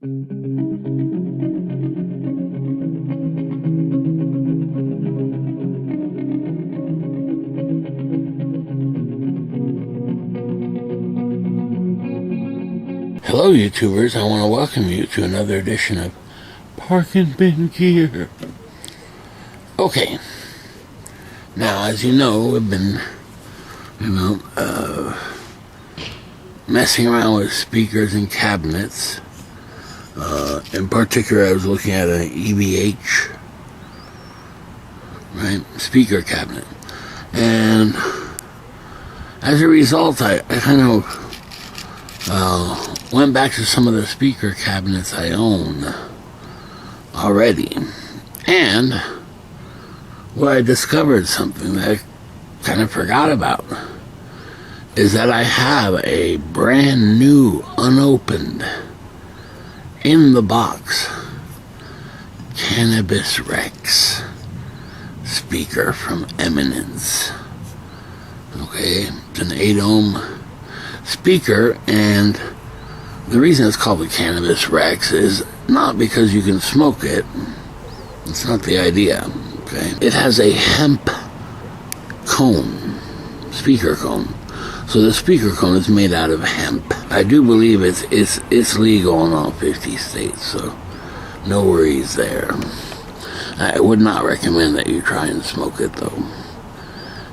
Hello YouTubers, I want to welcome you to another edition of Park and Bin Gear. Okay, now as you know, we've been, messing around with speakers and cabinets. In particular, I was looking at an EVH, speaker cabinet. And as a result, I kind of went back to some of the speaker cabinets I own already, and where I discovered something that I kind of forgot about is that I have a brand new, unopened, in the box Cannabis Rex speaker from Eminence. Okay, it's an 8-ohm speaker, and the reason it's called the Cannabis Rex is not because you can smoke it. It's not the idea. Okay, it has a hemp cone, speaker cone. So the speaker cone is made out of hemp. I do believe it's legal in all 50 states, so no worries there. I would not recommend that you try and smoke it, though.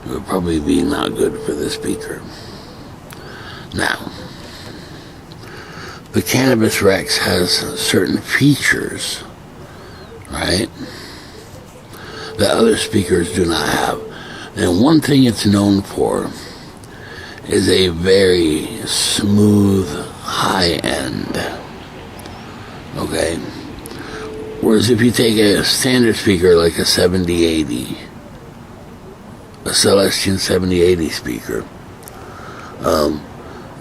It would probably be not good for the speaker. Now, the Cannabis Rex has certain features, right, that other speakers do not have. And one thing it's known for is a very smooth high end. Okay? Whereas if you take a standard speaker like a 7080, a Celestion 7080 speaker,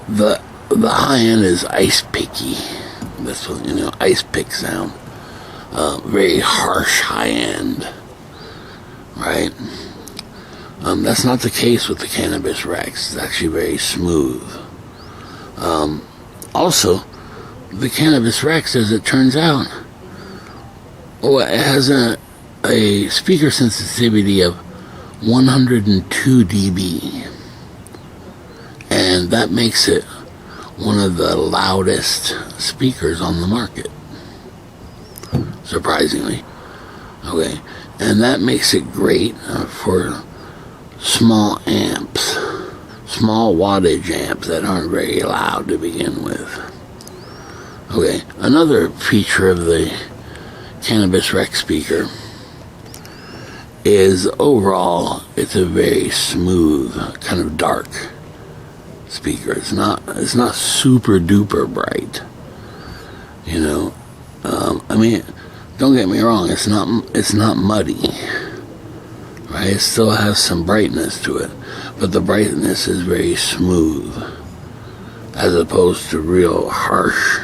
the high end is ice picky. That's what, ice pick sound. Very harsh high end. Right? That's not the case with the Cannabis Rex. It's actually very smooth. Also, the Cannabis Rex, as it turns out, it has a speaker sensitivity of 102 dB. And that makes it one of the loudest speakers on the market, surprisingly. Okay, and that makes it great for small amps, small wattage amps that aren't very loud to begin with. Okay, another feature of the Cannabis Rex speaker is overall it's a very smooth, kind of dark speaker. It's not super duper bright. Don't get me wrong, it's not muddy. Right? It still has some brightness to it, but the brightness is very smooth as opposed to real harsh,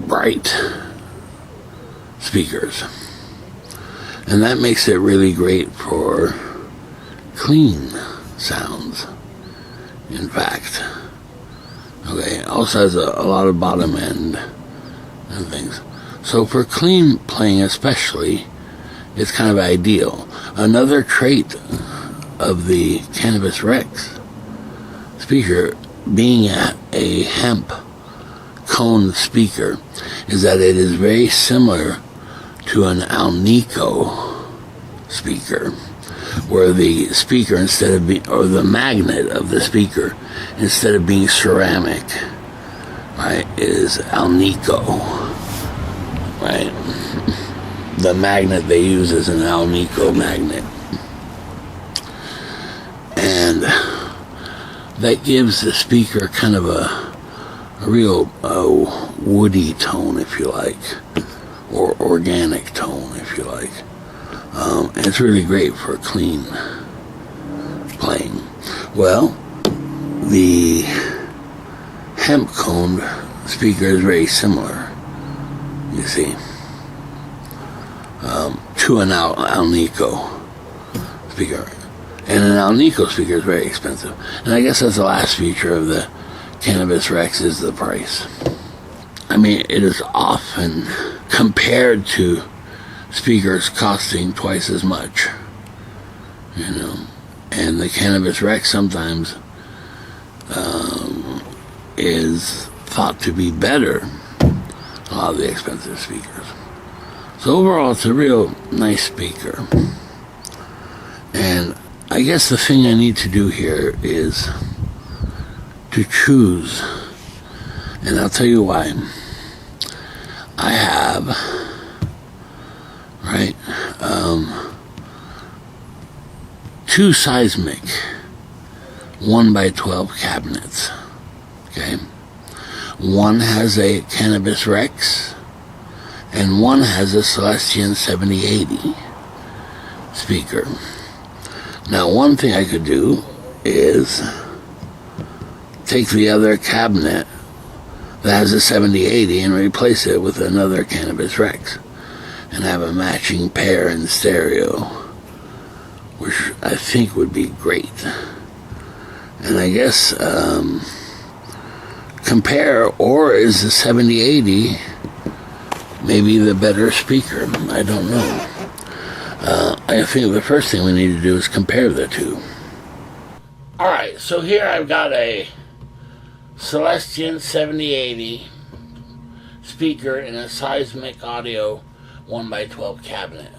bright speakers. And that makes it really great for clean sounds. In fact, okay, it also has a lot of bottom end and things. So for clean playing especially, it's kind of ideal. Another trait of the Cannabis Rex speaker, being a hemp cone speaker, is that it is very similar to an Alnico speaker, where the speaker, instead of being, or the magnet of the speaker, instead of being ceramic, right, is Alnico, right? The magnet they use is an Alnico magnet. And that gives the speaker kind of a real woody tone, if you like, or organic tone, if you like. And it's really great for clean playing. Well, the hemp cone speaker is very similar, you see, to an Alnico speaker. And an Alnico speaker is very expensive. And I guess that's the last feature of the Cannabis Rex is the price. I mean, it is often compared to speakers costing twice as much, you know. And the Cannabis Rex sometimes is thought to be better than a lot of the expensive speakers. So overall, it's a real nice speaker. And I guess the thing I need to do here is to choose, and I'll tell you why. I have, right, two seismic 1x12 cabinets, okay? One has a Cannabis Rex, and one has a Celestion 7080 speaker. Now, one thing I could do is take the other cabinet that has a 7080 and replace it with another Cannabis Rex and have a matching pair in stereo, which I think would be great. And I guess compare, or is the 7080 maybe the better speaker? I don't know. I think the first thing we need to do is compare the two. Alright, so here I've got a Celestion 7080 speaker in a seismic audio 1x12 cabinet.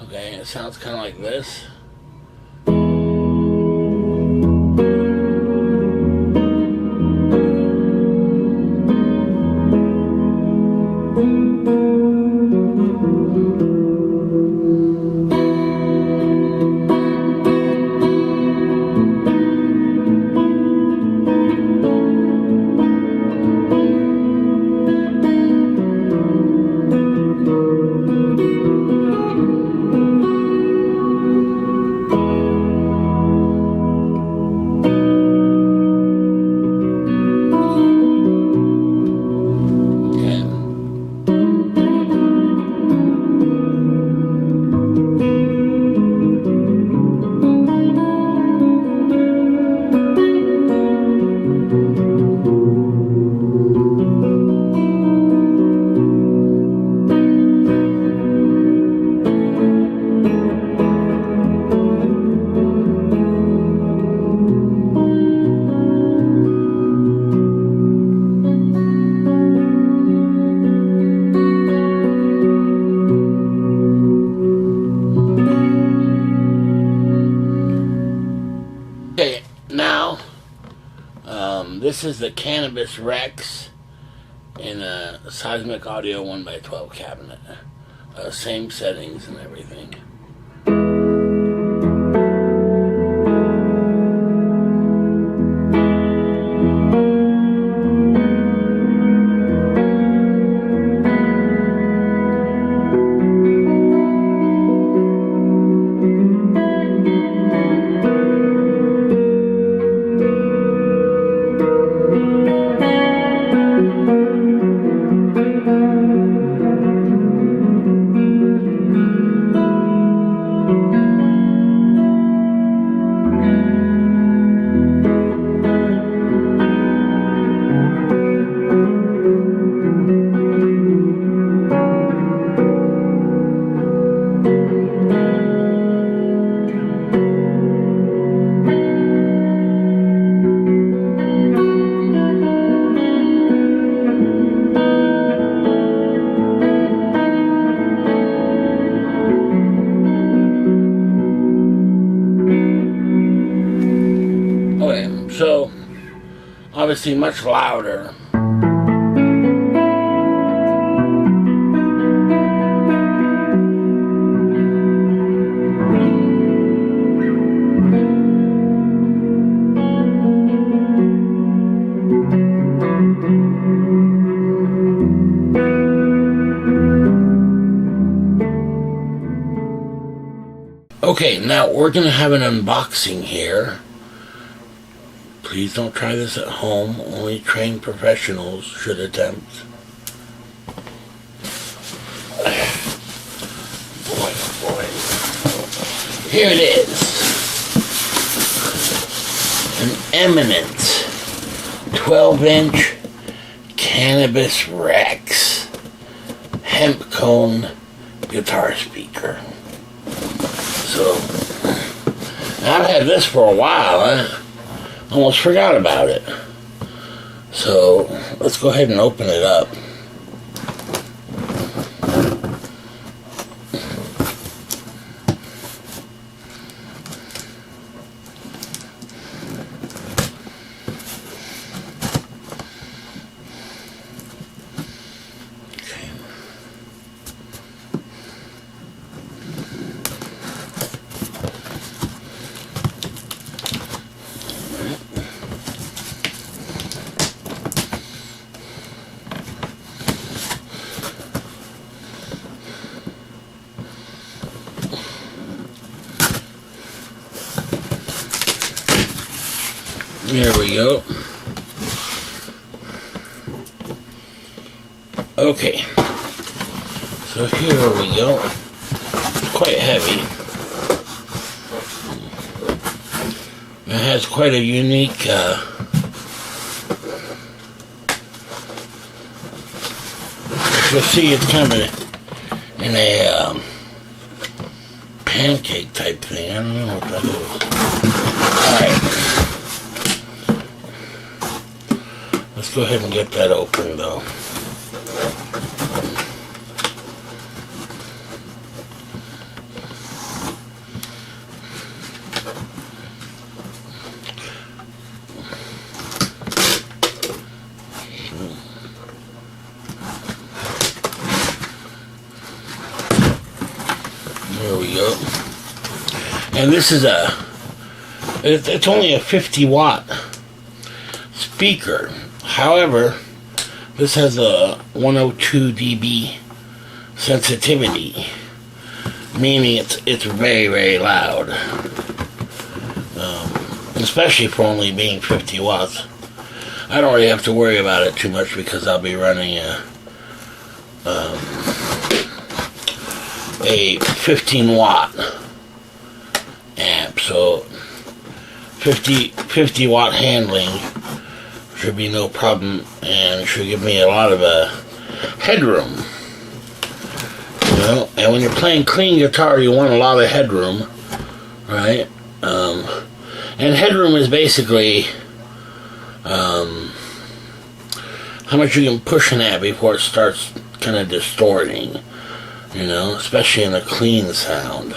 Okay, it sounds kind of like this. This is the Cannabis Rex in a seismic audio 1x12 cabinet. Same settings and everything. So, obviously much louder. Okay, now we're going to have an unboxing here. Please don't try this at home. Only trained professionals should attempt. Boy, oh boy. Here it is. An Eminence 12-inch Cannabis Rex hemp cone guitar speaker. So, I've had this for a while. I almost forgot about it. So, let's go ahead and open it up. There we go. Okay. So here we go. It's quite heavy. It has quite a unique you'll see it's kind of in a pancake type thing. I don't know what that is. Alright. Let's go ahead and get that open though. There we go. And this is it's only a 50 watt speaker. However, this has a 102 dB sensitivity, meaning it's very, very loud, especially for only being 50 watts. I don't really have to worry about it too much because I'll be running a 15 watt amp, so 50 watt handling should be no problem, and should give me a lot of headroom. You know, and when you're playing clean guitar, you want a lot of headroom, right? And headroom is basically how much you can push an amp before it starts kind of distorting. You know, especially in a clean sound.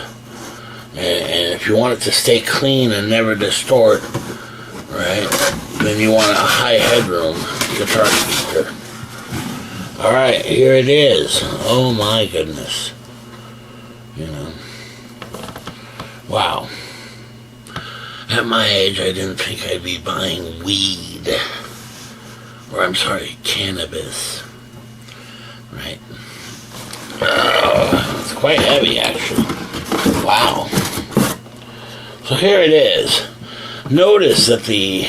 And if you want it to stay clean and never distort, right, then you want a high headroom guitar speaker. Alright, here it is. Oh my goodness. You know. Wow. At my age, I didn't think I'd be buying weed. Or, I'm sorry, cannabis. Right. It's quite heavy, actually. Wow. So here it is. Notice that the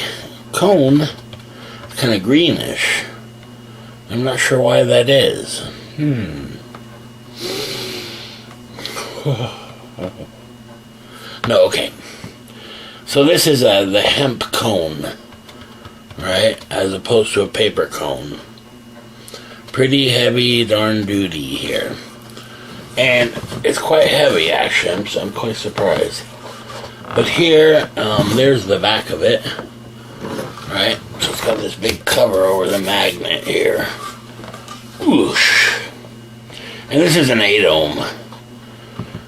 cone is kind of greenish. I'm not sure why that is. No, okay. So this is the hemp cone, right? As opposed to a paper cone. Pretty heavy darn duty here. And it's quite heavy, actually. I'm quite surprised. But here, there's the back of it. Right? So it's got this big cover over the magnet here. Whoosh. And this is an 8-ohm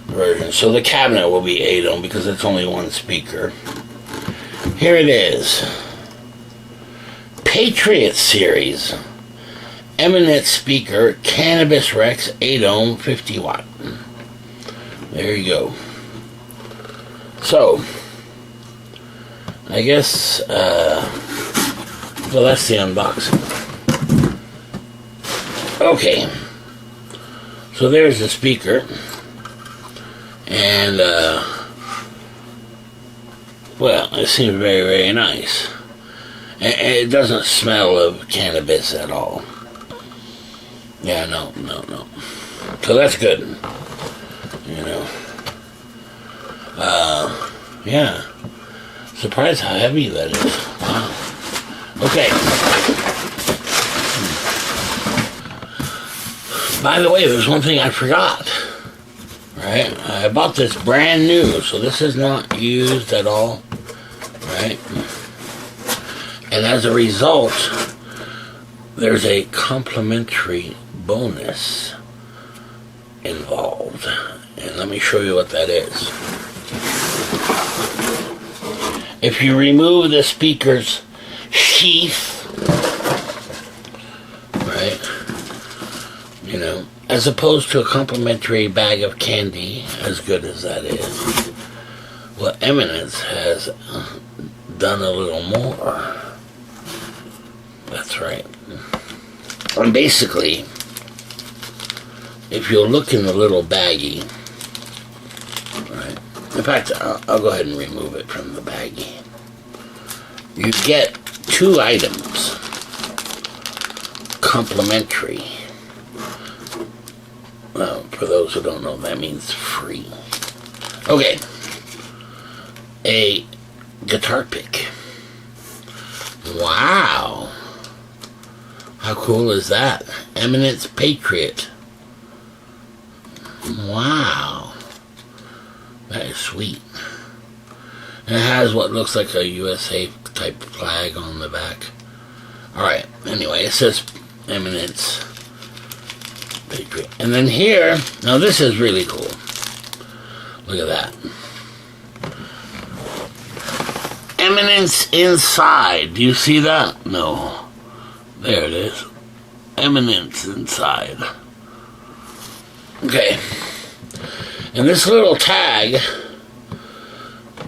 version. So the cabinet will be 8-ohm because it's only one speaker. Here it is. Patriot Series. Eminence speaker, Cannabis Rex, 8-ohm, 50 watt. There you go. So, I guess, well, that's the unboxing. Okay. So there's the speaker. And, well, it seems very, very nice. And it doesn't smell of cannabis at all. Yeah, no. So that's good. You know. Yeah. Surprised how heavy that is. Wow. Okay. By the way, there's one thing I forgot. Right? I bought this brand new, so this is not used at all. Right? And as a result, there's a complimentary bonus involved. And let me show you what that is. If you remove the speaker's sheath, right, you know, as opposed to a complimentary bag of candy, as good as that is, well, Eminence has done a little more. That's right. And basically, if you'll look in the little baggie, right, in fact, I'll go ahead and remove it from the baggie. You get 2 items, complimentary. Well, for those who don't know, that means free. Okay. A guitar pick. Wow. How cool is that? Eminence Patriot. Wow. That is sweet. And it has what looks like a USA type flag on the back. Alright, anyway, it says Eminence Patriot. And then here, now this is really cool. Look at that. Eminence Inside. Do you see that? No. There it is. Eminence Inside. Okay. And this little tag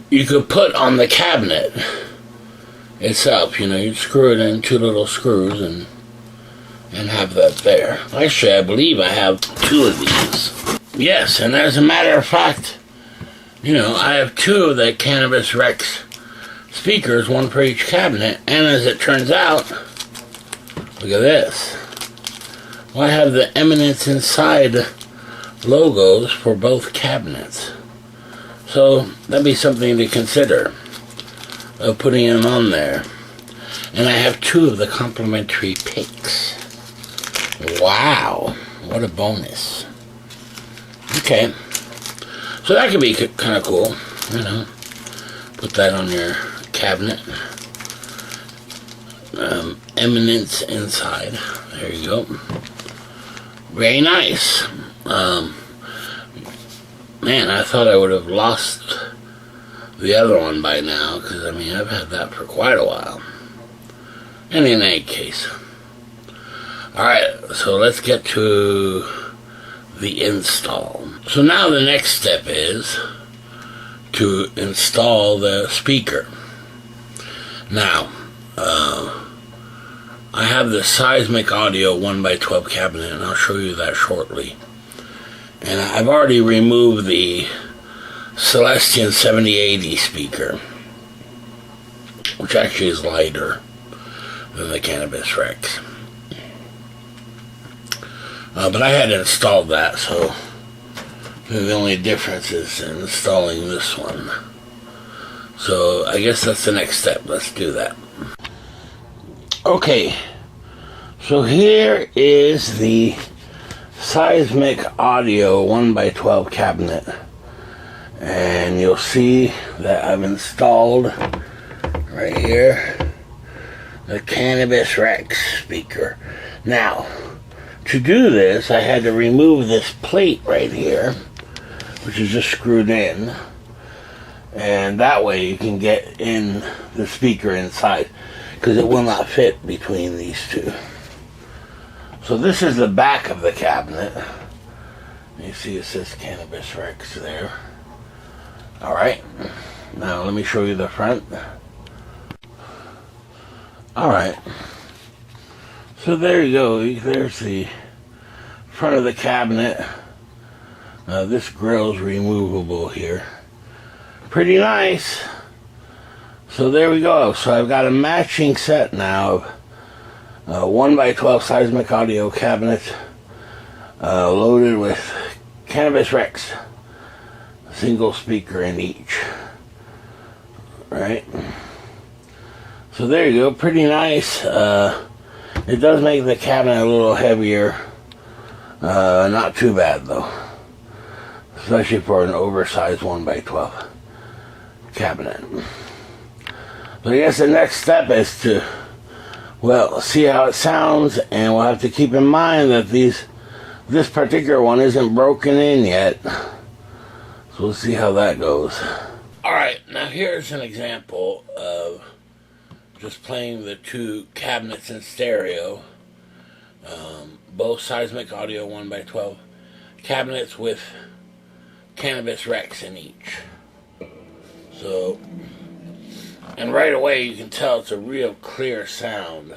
you could put on the cabinet itself. You know, you'd screw it in 2 little screws and have that there. Actually, I believe I have 2 of these. Yes, and as a matter of fact, you know, I have 2 of the Cannabis Rex speakers, 1 for each cabinet, and as it turns out, look at this. Well, I have the Eminence Inside logos for both cabinets. So that'd be something to consider of putting them on there. And I have 2 of the complimentary picks. Wow, what a bonus. Okay, so that could be kind of cool, you know. Put that on your cabinet. Eminence Inside. There you go. Very nice. Man, I thought I would have lost the other one by now, because I mean, I've had that for quite a while. And in any case. Alright, so let's get to the install. So now the next step is to install the speaker. Now, I have the Seismic Audio 1x12 cabinet, and I'll show you that shortly. And I've already removed the Celestion 7080 speaker, which actually is lighter than the Cannabis Rex. But I had installed that, so the only difference is installing this one. So I guess that's the next step. Let's do that. Okay, so here is the Seismic Audio 1x12 cabinet, and you'll see that I've installed right here the Cannabis Rex speaker. Now, to do this, I had to remove this plate right here, which is just screwed in, and that way you can get in the speaker inside, because it will not fit between these 2. So this is the back of the cabinet. You see it says Cannabis Rex there. Alright, now let me show you the front. Alright, so there you go. There's the front of the cabinet. This grill's removable here. Pretty nice. So there we go. So I've got a matching set now of 1x12 Seismic Audio cabinet loaded with Cannabis Rex, single speaker in each. Right? So there you go. Pretty nice. It does make the cabinet a little heavier Not too bad though, especially for an oversized 1x12 cabinet. But I guess the next step is to, well, see how it sounds, and we'll have to keep in mind that this particular one isn't broken in yet. So we'll see how that goes. Alright, now here's an example of just playing the two cabinets in stereo. Both seismic audio 1x12 cabinets with Cannabis Rex in each. So, and right away you can tell it's a real clear sound.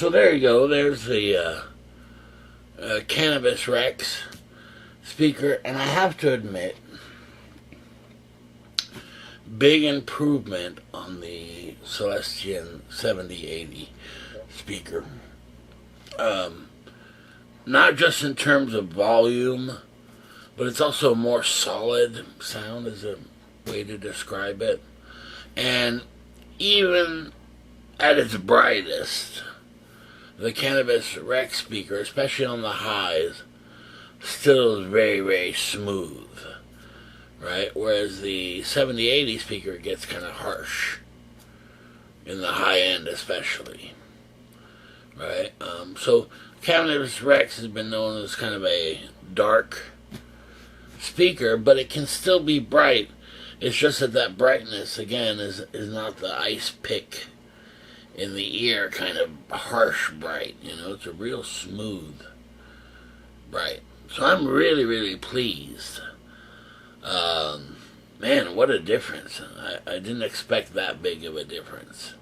So there you go. There's the Cannabis Rex speaker, and I have to admit, big improvement on the Celestion 7080 speaker. Not just in terms of volume, but it's also a more solid sound, is a way to describe it. And even at its brightest, the Cannabis Rex speaker, especially on the highs, still is very, very smooth, right? Whereas the 7080 speaker gets kind of harsh, in the high end especially, right? So Cannabis Rex has been known as kind of a dark speaker, but it can still be bright. It's just that brightness, again, is not the ice pick in the ear kind of harsh bright, you know. It's a real smooth bright. So I'm really, really pleased. Man, what a difference. I didn't expect that big of a difference.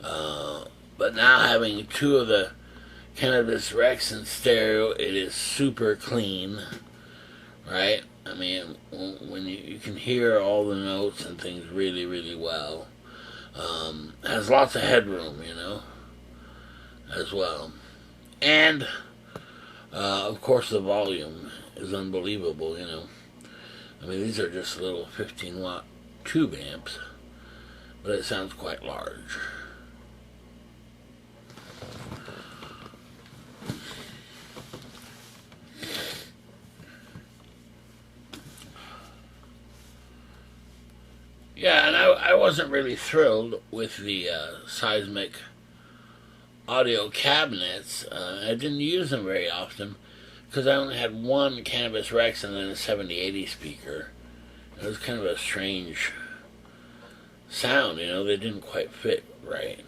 But now having two of the Cannabis Rex in stereo, it is super clean, right? I mean, when you can hear all the notes and things really, really well. Has lots of headroom, you know, as well. And, of course, the volume is unbelievable, you know. I mean, these are just little 15-watt tube amps, but it sounds quite large. Yeah, and I wasn't really thrilled with the seismic audio cabinets. I didn't use them very often because I only had one Cannabis Rex and then a 7080 speaker. It was kind of a strange sound, you know. They didn't quite fit right.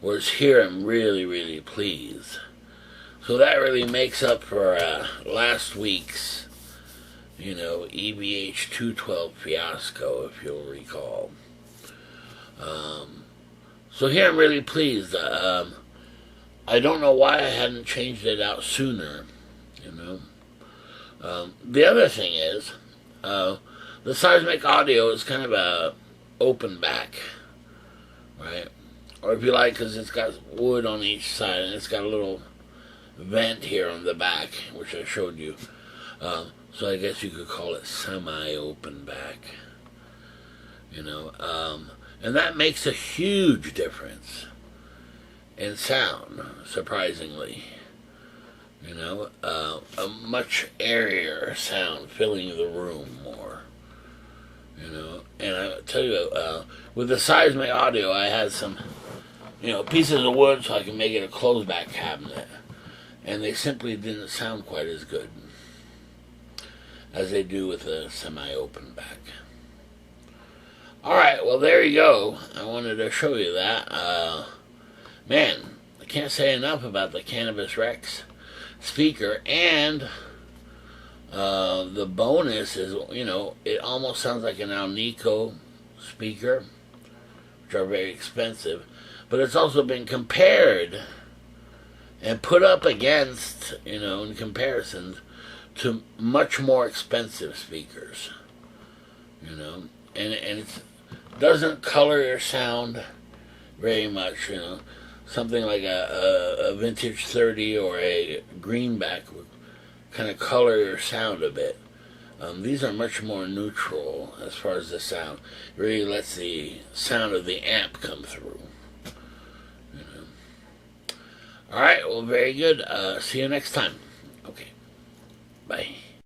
Whereas here I'm really, really pleased. So that really makes up for last week's, you know, EVH 212 fiasco, if you'll recall. So here I'm really pleased. I don't know why I hadn't changed it out sooner, you know. The other thing is, the seismic audio is kind of a open back, right? Or if you like, because it's got wood on each side, and it's got a little vent here on the back, which I showed you. So I guess you could call it semi-open back, you know, and that makes a huge difference in sound, surprisingly, you know, a much airier sound filling the room more, you know. And I tell you, with the seismic audio, I had some, you know, pieces of wood so I can make it a closed back cabinet, and they simply didn't sound quite as good as they do with a semi-open back. Alright, well there you go. I wanted to show you that. Man, I can't say enough about the Cannabis Rex speaker, and the bonus is, you know, it almost sounds like an Alnico speaker, which are very expensive, but it's also been compared and put up against, you know, in comparisons to much more expensive speakers, you know, and it doesn't color your sound very much, you know. Something like a vintage 30 or a greenback would kind of color your sound a bit. These are much more neutral as far as the sound. It really lets the sound of the amp come through, you know. All right, well, very good. See you next time.